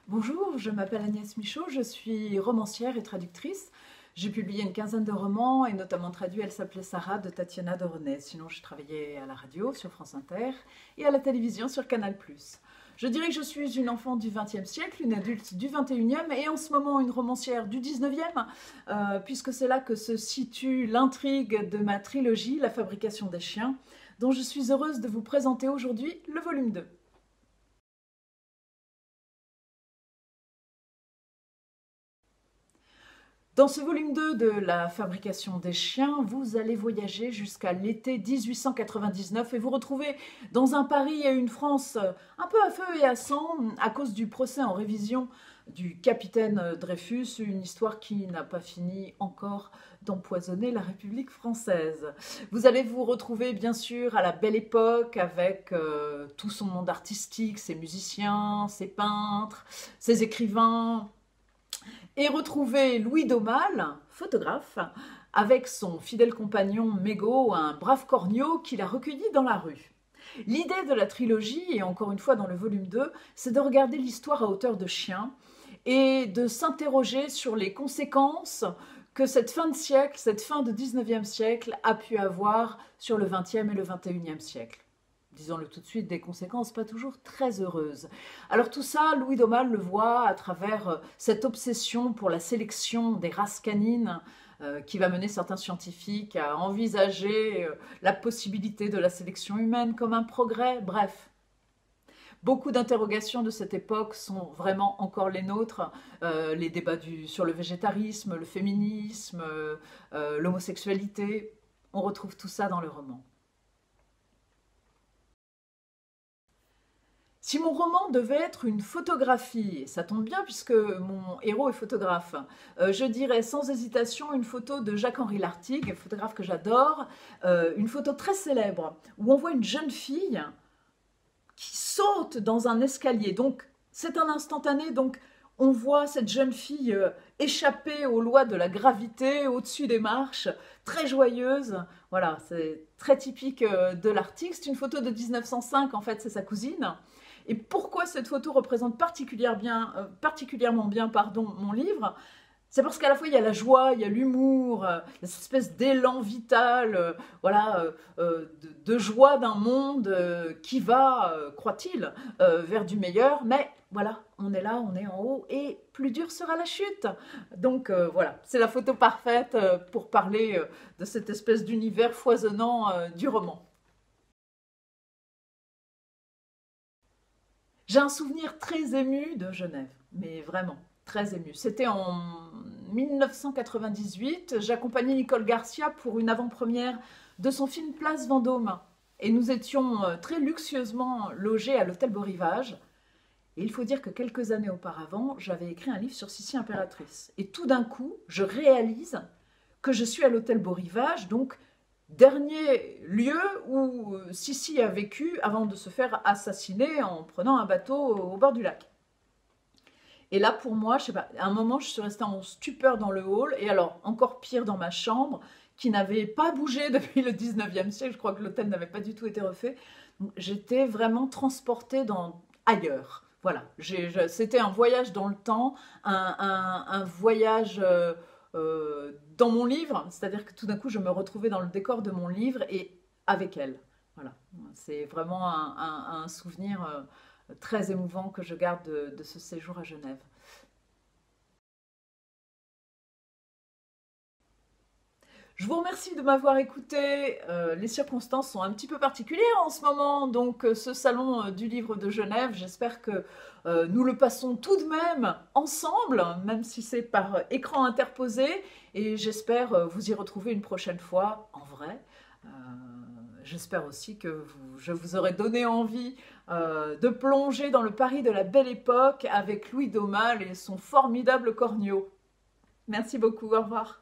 Bonjour, je m'appelle Agnès Michaud, je suis romancière et traductrice. J'ai publié une quinzaine de romans et notamment traduit Elle s'appelait Sarah de Tatiana Doronès. Sinon, j'ai travaillé à la radio sur France Inter et à la télévision sur Canal+. Je dirais que je suis une enfant du XXe siècle, une adulte du XXIe et en ce moment une romancière du XIXe, puisque c'est là que se situe l'intrigue de ma trilogie, La fabrication des chiens, dont je suis heureuse de vous présenter aujourd'hui le volume 2. Dans ce volume 2 de La fabrication des chiens, vous allez voyager jusqu'à l'été 1899 et vous retrouver dans un Paris et une France un peu à feu et à sang à cause du procès en révision du capitaine Dreyfus, une histoire qui n'a pas fini encore d'empoisonner la République française. Vous allez vous retrouver bien sûr à la Belle Époque avec tout son monde artistique, ses musiciens, ses peintres, ses écrivains, et retrouver Louis d'Aumale, photographe, avec son fidèle compagnon Mégot, un brave corneau qu'il a recueilli dans la rue. L'idée de la trilogie, et encore une fois dans le volume 2, c'est de regarder l'histoire à hauteur de chien et de s'interroger sur les conséquences que cette fin de siècle, cette fin de 19e siècle a pu avoir sur le 20e et le 21e siècle. Disons-le tout de suite, des conséquences pas toujours très heureuses. Alors tout ça, Louis d'Aumale le voit à travers cette obsession pour la sélection des races canines qui va mener certains scientifiques à envisager la possibilité de la sélection humaine comme un progrès. Bref, beaucoup d'interrogations de cette époque sont vraiment encore les nôtres. Les débats sur le végétarisme, le féminisme, l'homosexualité, on retrouve tout ça dans le roman. Si mon roman devait être une photographie, et ça tombe bien puisque mon héros est photographe, je dirais sans hésitation une photo de Jacques-Henri Lartigue, photographe que j'adore, une photo très célèbre où on voit une jeune fille qui saute dans un escalier. Donc c'est un instantané, donc on voit cette jeune fille échapper aux lois de la gravité au-dessus des marches, très joyeuse. Voilà, c'est très typique de Lartigue. C'est une photo de 1905, en fait, c'est sa cousine. Et pourquoi cette photo représente particulièrement bien mon livre? C'est parce qu'à la fois il y a la joie, il y a l'humour, cette espèce d'élan vital, voilà, de joie d'un monde qui va, croit-il, vers du meilleur. Mais voilà, on est là, on est en haut, et plus dur sera la chute. Donc voilà, c'est la photo parfaite pour parler de cette espèce d'univers foisonnant du roman. J'ai un souvenir très ému de Genève, mais vraiment très ému. C'était en 1998, j'accompagnais Nicole Garcia pour une avant-première de son film Place Vendôme. Et nous étions très luxueusement logés à l'hôtel Beau Rivage. Et il faut dire que quelques années auparavant, j'avais écrit un livre sur Sissi Impératrice. Et tout d'un coup, je réalise que je suis à l'hôtel Beau Rivage, donc dernier lieu où Sissi a vécu avant de se faire assassiner en prenant un bateau au bord du lac. Et là, pour moi, je sais pas, à un moment, je suis restée en stupeur dans le hall, et alors encore pire dans ma chambre, qui n'avait pas bougé depuis le 19e siècle. Je crois que l'hôtel n'avait pas du tout été refait. J'étais vraiment transportée ailleurs. Voilà, c'était un voyage dans le temps, un voyage dans mon livre, c'est-à-dire que tout d'un coup, je me retrouvais dans le décor de mon livre et avec elle. Voilà, c'est vraiment un souvenir très émouvant que je garde de ce séjour à Genève. Je vous remercie de m'avoir écouté. Les circonstances sont un petit peu particulières en ce moment, donc ce salon du livre de Genève, j'espère que nous le passons tout de même si c'est par écran interposé, et j'espère vous y retrouver une prochaine fois en vrai. Euh, J'espère aussi que je vous aurai donné envie de plonger dans le Paris de la Belle Époque avec Louis d'Aumale et son formidable corneau. Merci beaucoup, au revoir.